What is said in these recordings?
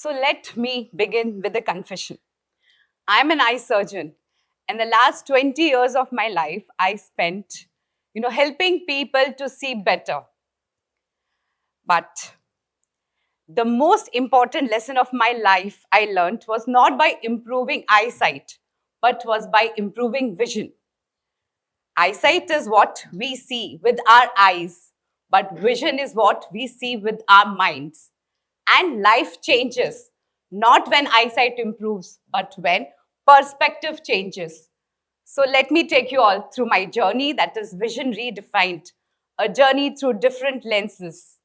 So let me begin with a confession. I'm an eye surgeon, and the last 20 years of my life I spent, helping people to see better. But the most important lesson of my life I learned was not by improving eyesight, but was by improving vision. Eyesight is what we see with our eyes, but vision is what we see with our minds. And life changes, not when eyesight improves, but when perspective changes. So let me take you all through my journey that is vision redefined, a journey through different lenses.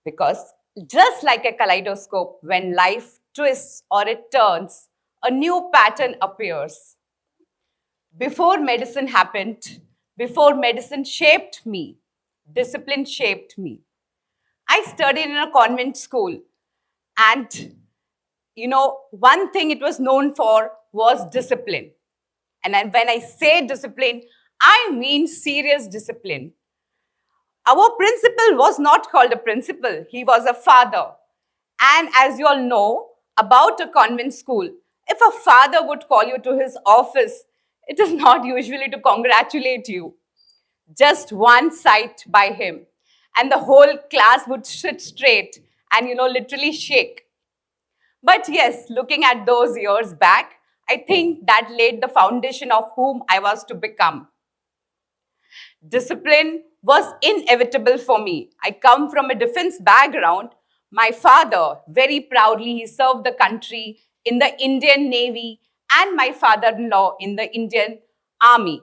Because just like a kaleidoscope, when life twists or it turns, a new pattern appears. Before medicine happened, before medicine shaped me, discipline shaped me. I studied in a convent school, and one thing it was known for was discipline. And when I say discipline, I mean serious discipline. Our principal was not called a principal, he was a father. And as you all know about a convent school, if a father would call you to his office, it is not usually to congratulate you. Just one sight by him, and the whole class would sit straight and, literally shake. But yes, looking at those years back, I think that laid the foundation of whom I was to become. Discipline was inevitable for me. I come from a defense background. My father, very proudly, he served the country in the Indian Navy, and my father-in-law in the Indian Army.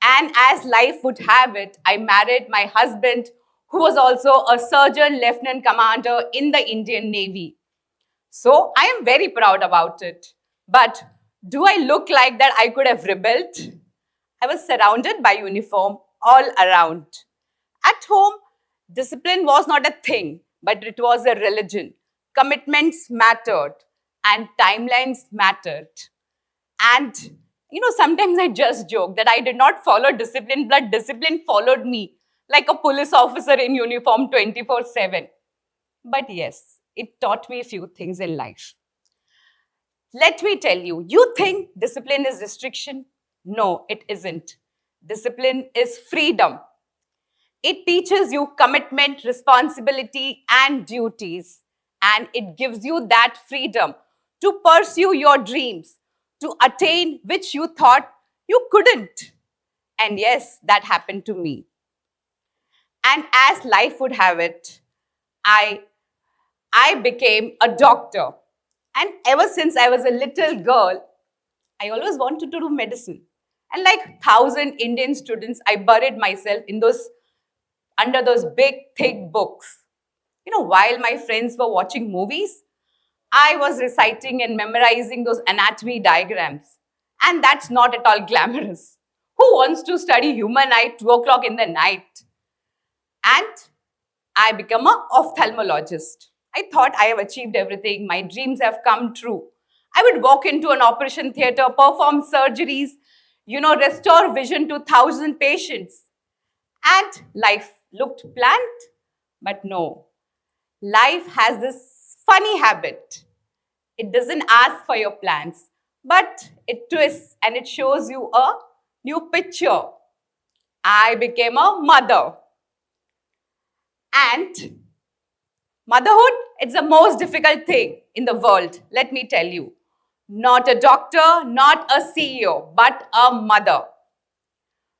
And as life would have it, I married my husband, who was also a surgeon lieutenant commander in the Indian Navy. So I am very proud about it. But do I look like that I could have rebelled? I was surrounded by uniform all around. At home, discipline was not a thing, but it was a religion. Commitments mattered and timelines mattered. And, sometimes I just joke that I did not follow discipline, but discipline followed me like a police officer in uniform 24/7. But yes, it taught me a few things in life. Let me tell you, you think discipline is restriction? No, it isn't. Discipline is freedom. It teaches you commitment, responsibility, and duties. And it gives you that freedom to pursue your dreams, to attain which you thought you couldn't. And yes, that happened to me. And as life would have it, I became a doctor. And ever since I was a little girl, I always wanted to do medicine. And like thousand Indian students, I buried myself in those under those big, thick books. While my friends were watching movies, I was reciting and memorizing those anatomy diagrams. And that's not at all glamorous. Who wants to study human eye 2 o'clock in the night? And I became an ophthalmologist. I thought I have achieved everything. My dreams have come true. I would walk into an operation theater, perform surgeries, restore vision to 1,000 patients. And life looked planned, but no. Life has this funny habit. It doesn't ask for your plans, but it twists and it shows you a new picture. I became a mother. And motherhood, it's the most difficult thing in the world, let me tell you. Not a doctor, not a CEO, but a mother.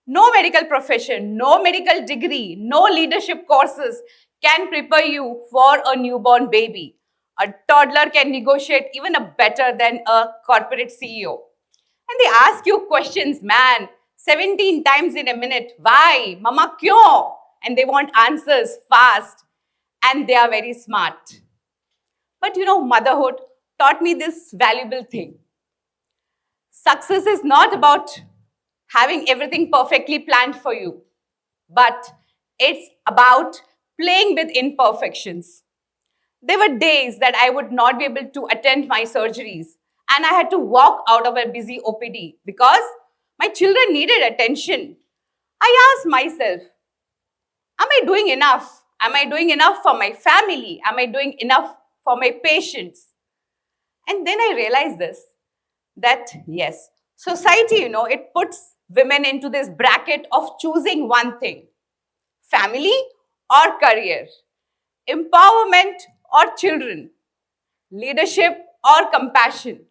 No medical profession, no medical degree, no leadership courses can prepare you for a newborn baby. A toddler can negotiate even a better than a corporate CEO. And they ask you questions, man, 17 times in a minute. Why? Mama, kyo? And they want answers fast. And they are very smart. But motherhood taught me this valuable thing. Success is not about having everything perfectly planned for you, but it's about playing with imperfections. There were days that I would not be able to attend my surgeries, and I had to walk out of a busy OPD because my children needed attention. I asked myself, am I doing enough? Am I doing enough for my family? Am I doing enough for my patients. And then I realized this, that yes, society, it puts women into this bracket of choosing one thing: family or career, empowerment or children, leadership or compassion.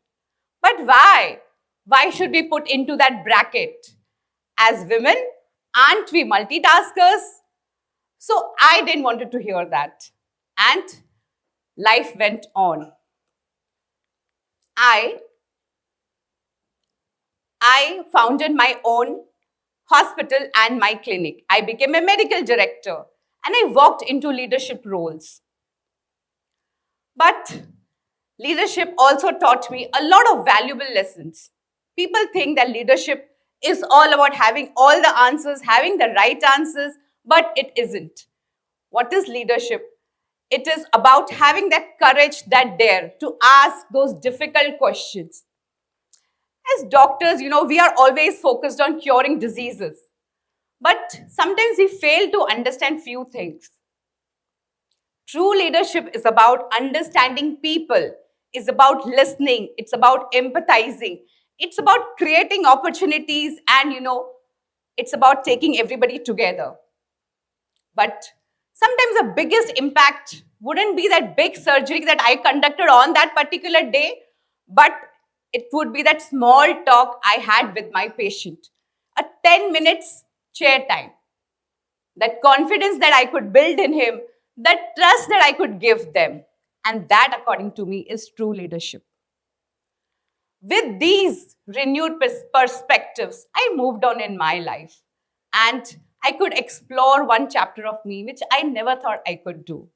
But why? Why should we put into that bracket? As women, aren't we multitaskers? So I didn't want to hear that. And life went on. I I founded my own hospital and my clinic. I became a medical director and I walked into leadership roles. But leadership also taught me a lot of valuable lessons. People think that leadership is all about having all the answers, having the right answers, but it isn't. What is leadership? It is about having that courage, that dare to ask those difficult questions. As doctors, we are always focused on curing diseases, but sometimes we fail to understand few things. True leadership is about understanding people, is about listening, it's about empathizing, it's about creating opportunities, and it's about taking everybody together. But sometimes the biggest impact wouldn't be that big surgery that I conducted on that particular day, but it would be that small talk I had with my patient, a 10 minutes chair time, that confidence that I could build in him, that trust that I could give them. And that, according to me, is true leadership. With these renewed perspectives, I moved on in my life and I could explore one chapter of me which I never thought I could do.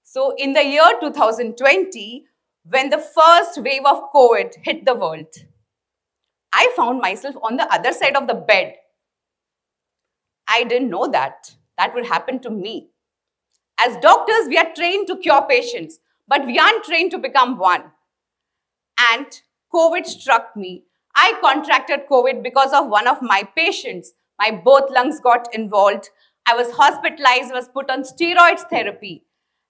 So, in the year 2020, when the first wave of COVID hit the world, I found myself on the other side of the bed. I didn't know that would happen to me. As doctors, we are trained to cure patients, but we aren't trained to become one. And COVID struck me. I contracted COVID because of one of my patients. My both lungs got involved. I was hospitalized, was put on steroids therapy.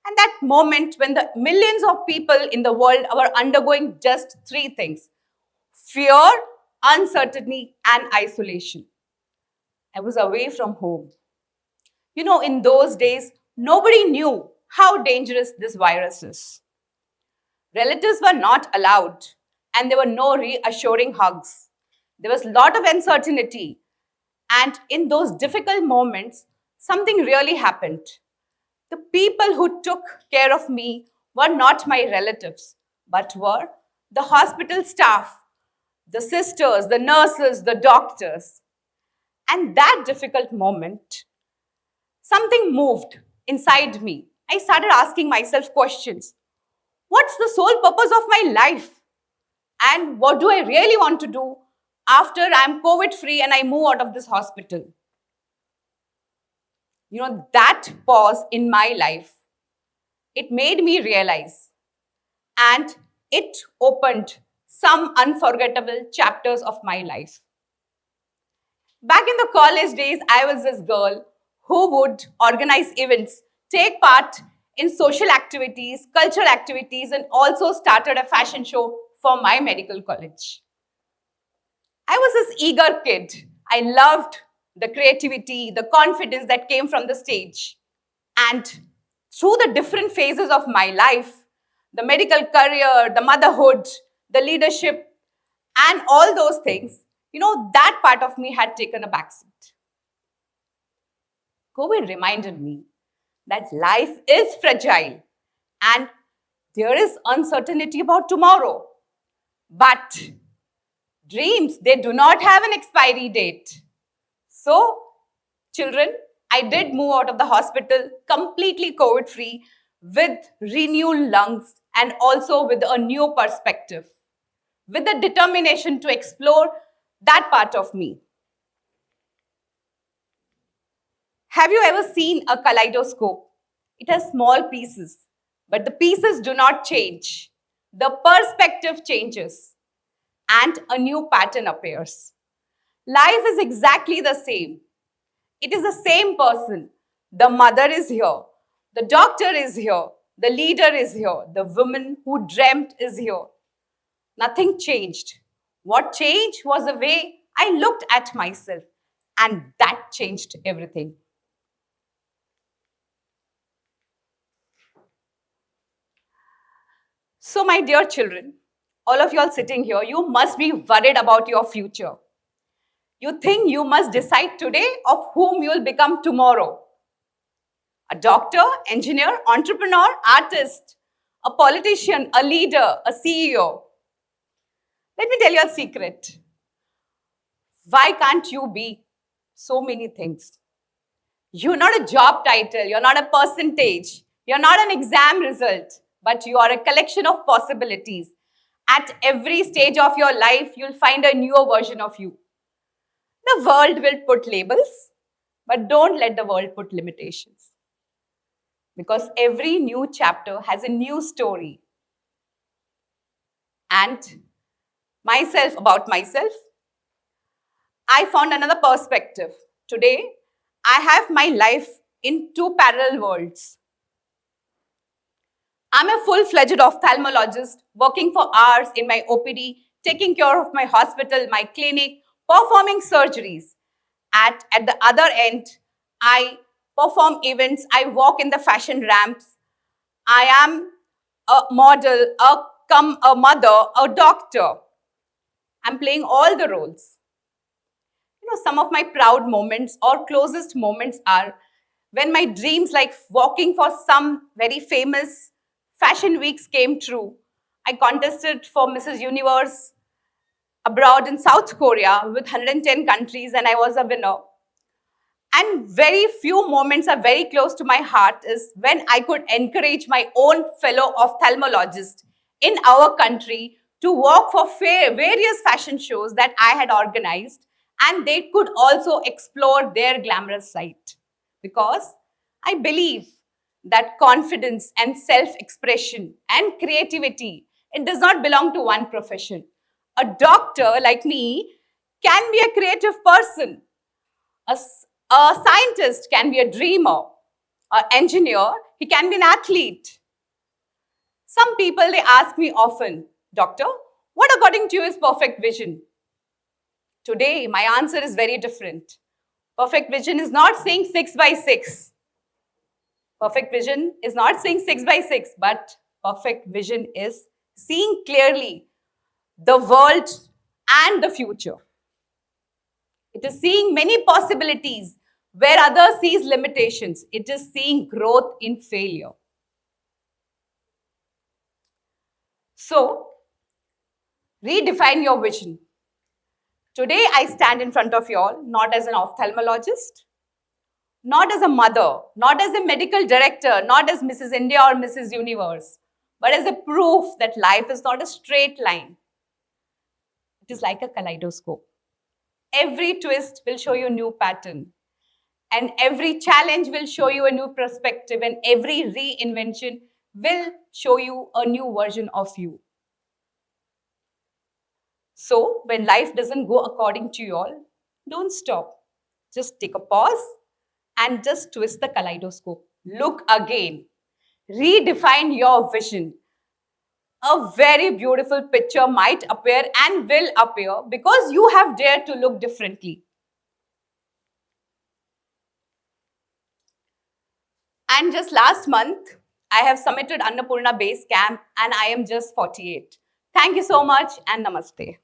And that moment when the millions of people in the world were undergoing just three things: fear, uncertainty, and isolation. I was away from home. In those days, nobody knew how dangerous this virus is. Relatives were not allowed, and there were no reassuring hugs. There was a lot of uncertainty. And in those difficult moments, something really happened. The people who took care of me were not my relatives, but were the hospital staff, the sisters, the nurses, the doctors. And that difficult moment, something moved inside me. I started asking myself questions. What's the sole purpose of my life? And what do I really want to do after I'm COVID free and I move out of this hospital? That pause in my life, it made me realize, and it opened some unforgettable chapters of my life. Back in the college days, I was this girl who would organize events, take part in social activities, cultural activities, and also started a fashion show for my medical college. I was this eager kid. I loved the creativity, the confidence that came from the stage. And through the different phases of my life, the medical career, the motherhood, the leadership, and all those things, that part of me had taken a backseat. COVID reminded me that life is fragile and there is uncertainty about tomorrow. But dreams, they do not have an expiry date. So, children, I did move out of the hospital completely COVID free with renewed lungs and also with a new perspective, with the determination to explore that part of me. Have you ever seen a kaleidoscope? It has small pieces, but the pieces do not change. The perspective changes and a new pattern appears. Life is exactly the same. It is the same person. The mother is here. The doctor is here. The leader is here. The woman who dreamt is here. Nothing changed. What changed was the way I looked at myself, and that changed everything. So, my dear children, all of you all sitting here, you must be worried about your future. You think you must decide today of whom you will become tomorrow. A doctor, engineer, entrepreneur, artist, a politician, a leader, a CEO. Let me tell you a secret. Why can't you be so many things? You're not a job title, you're not a percentage, you're not an exam result, but you are a collection of possibilities. At every stage of your life, you'll find a newer version of you. The world will put labels, but don't let the world put limitations. Because every new chapter has a new story. And about myself, I found another perspective. Today, I have my life in two parallel worlds. I'm a full-fledged ophthalmologist working for hours in my OPD, taking care of my hospital, my clinic, performing surgeries. At the other end, I perform events, I walk in the fashion ramps. I am a model, a mother, a doctor. I'm playing all the roles. Some of my proud moments or closest moments are when my dreams like walking for some very famous fashion weeks came true. I contested for Mrs. Universe abroad in South Korea with 110 countries and I was a winner. And very few moments are very close to my heart is when I could encourage my own fellow ophthalmologists in our country to walk for various fashion shows that I had organized, and they could also explore their glamorous side. Because I believe that confidence and self-expression and creativity, it does not belong to one profession. A doctor like me can be a creative person. A scientist can be a dreamer. An engineer, he can be an athlete. Some people, they ask me often, Doctor, what according to you is perfect vision? Today, my answer is very different. Perfect vision is not saying 6 by 6. Perfect vision is not saying 6 by 6, but perfect vision is seeing clearly the world and the future. It is seeing many possibilities where others sees limitations. It is seeing growth in failure. So, redefine your vision. Today, I stand in front of you all not as an ophthalmologist, not as a mother, not as a medical director, not as Mrs. India or Mrs. Universe, but as a proof that life is not a straight line. It is like a kaleidoscope. Every twist will show you a new pattern. And every challenge will show you a new perspective. And every reinvention will show you a new version of you. So, when life doesn't go according to you all, don't stop. Just take a pause and just twist the kaleidoscope. Look again. Redefine your vision. A very beautiful picture might appear and will appear because you have dared to look differently. And just last month, I have submitted Annapurna Base Camp and I am just 48. Thank you so much and namaste.